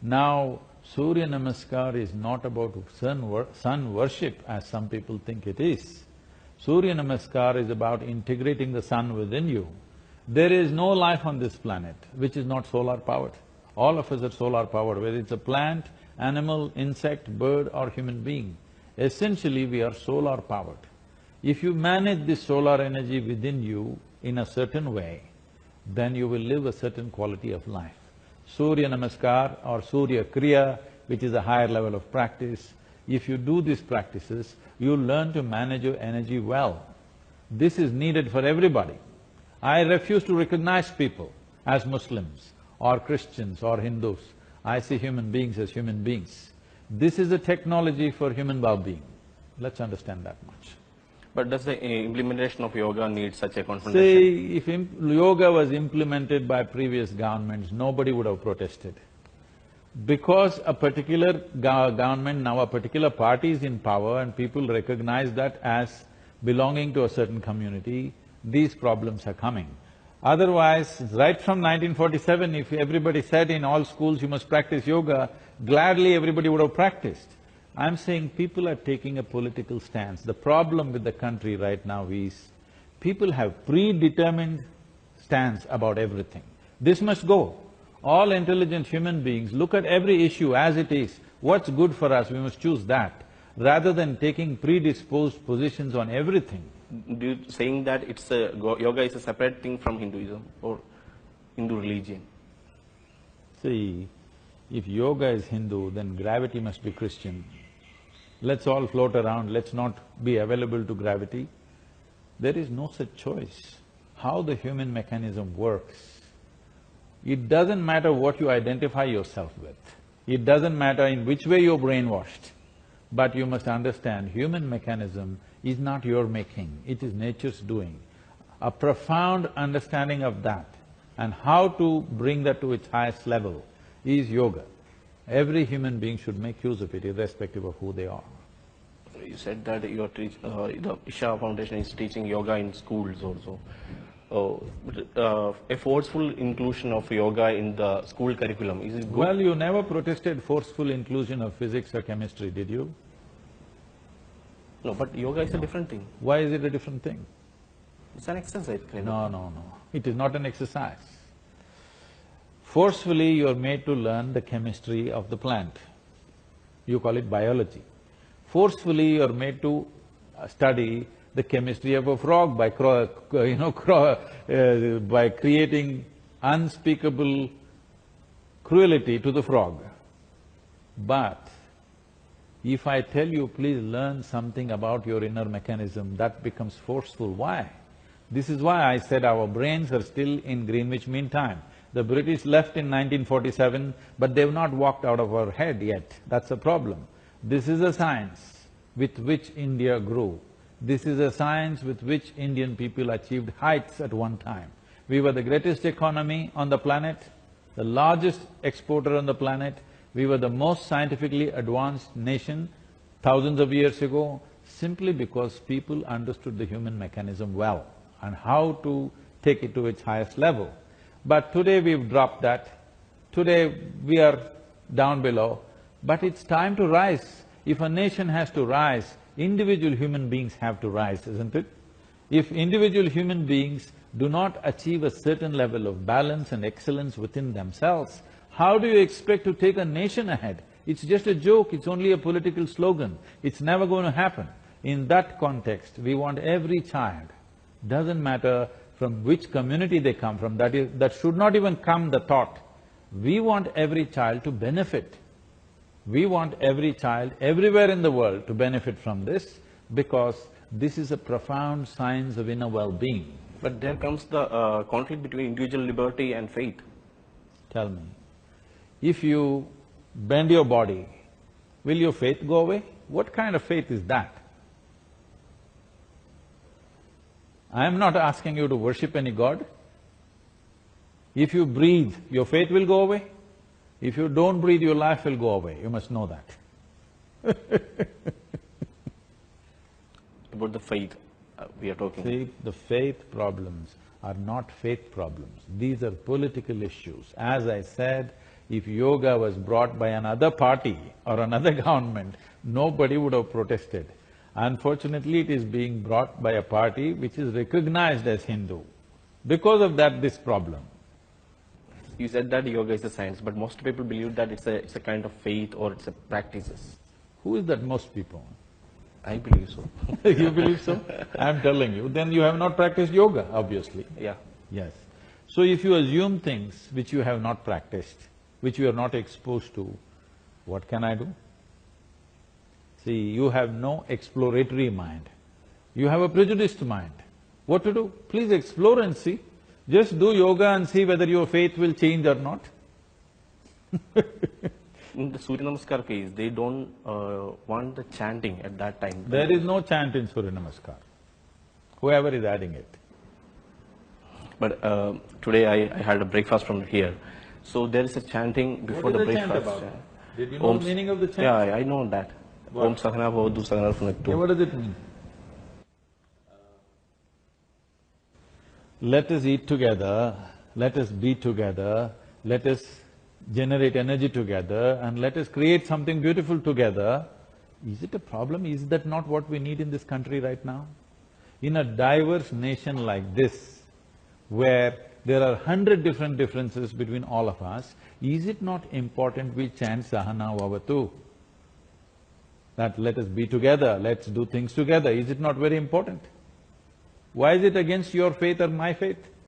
Now, Surya Namaskar is not about sun worship as some people think it is. Surya Namaskar is about integrating the sun within you. There is no life on this planet which is not solar powered. All of us are solar powered, whether it's a plant, animal, insect, bird or human being. Essentially, we are solar powered. If you manage this solar energy within you in a certain way, then you will live a certain quality of life. Surya Namaskar or Surya Kriya, which is a higher level of practice, if you do these practices, you learn to manage your energy well. This is needed for everybody. I refuse to recognize people as Muslims or Christians or Hindus. I see human beings as human beings. This is a technology for human well-being. Let's understand that much. But does the implementation of yoga need such a confrontation? See, if yoga was implemented by previous governments, nobody would have protested. Because a particular government, now a particular party is in power and people recognize that as belonging to a certain community, these problems are coming. Otherwise, right from 1947, if everybody said in all schools you must practice yoga, gladly everybody would have practiced. I'm saying people are taking a political stance. The problem with the country right now is, people have predetermined stance about everything. This must go. All intelligent human beings look at every issue as it is. What's good for us, we must choose that, rather than taking predisposed positions on everything. Do you saying that yoga is a separate thing from Hinduism or Hindu religion? See, if yoga is Hindu, then gravity must be Christian. Let's all float around, let's not be available to gravity. There is no such choice. How the human mechanism works, it doesn't matter what you identify yourself with. It doesn't matter in which way you're brainwashed. But you must understand, human mechanism is not your making, it is nature's doing. A profound understanding of that and how to bring that to its highest level is yoga. Every human being should make use of it, irrespective of who they are. You said that the Isha Foundation is teaching yoga in schools also. A forceful inclusion of yoga in the school curriculum, is it good? Well, you never protested forceful inclusion of physics or chemistry, did you? No, but yoga is a different thing. Why is it a different thing? It's an exercise, kind No, of. no, no. It is not an exercise. Forcefully, you are made to learn the chemistry of the plant. You call it biology. Forcefully, you are made to study the chemistry of a frog by by creating unspeakable cruelty to the frog. But if I tell you, please learn something about your inner mechanism, that becomes forceful. Why? This is why I said our brains are still in Greenwich Mean Time. The British left in 1947, but they've not walked out of our head yet. That's a problem. This is a science with which India grew. This is a science with which Indian people achieved heights at one time. We were the greatest economy on the planet, the largest exporter on the planet. We were the most scientifically advanced nation thousands of years ago, simply because people understood the human mechanism well and how to take it to its highest level. But today we've dropped that. Today we are down below, but it's time to rise. If a nation has to rise, individual human beings have to rise, isn't it? If individual human beings do not achieve a certain level of balance and excellence within themselves, how do you expect to take a nation ahead? It's just a joke, it's only a political slogan, it's never going to happen. In that context, we want every child, doesn't matter from which community they come from, that should not even come the thought. We want every child to benefit. We want every child everywhere in the world to benefit from this, because this is a profound science of inner well-being. But there comes the conflict between individual liberty and faith. Tell me, if you bend your body, will your faith go away? What kind of faith is that? I am not asking you to worship any god. If you breathe, your faith will go away. If you don't breathe, your life will go away. You must know that. About the faith we are talking. See, the faith problems are not faith problems. These are political issues. As I said, If yoga was brought by another party or another government, nobody would have protested. Unfortunately, it is being brought by a party which is recognized as Hindu. Because of that, this problem. You said that yoga is a science, but most people believe that it's a kind of faith or it's a practices. Who is that most people? I believe so. You believe so? I'm telling you, then you have not practiced yoga, obviously. Yeah. Yes. So if you assume things which you have not practiced, which you are not exposed to, what can I do? See, you have no exploratory mind. You have a prejudiced mind. What to do? Please explore and see. Just do yoga and see whether your faith will change or not. In the Surya Namaskar case, they don't want the chanting at that time. There is no chant in Surya Namaskar, whoever is adding it. But today I had a breakfast from here. So there is a chanting before the breakfast. Did you know the meaning of the chant? Yeah, I know that. What? Om Sahana Bhavatu Sahana Bhunaktu. Yeah, what does it mean? Let us eat together, let us be together, let us generate energy together, and let us create something beautiful together. Is it a problem? Is that not what we need in this country right now? In a diverse nation like this, where there are 100 different differences between all of us, is it not important we chant Sahana Bhavatu? That let us be together, let's do things together, is it not very important? Why is it against your faith or my faith?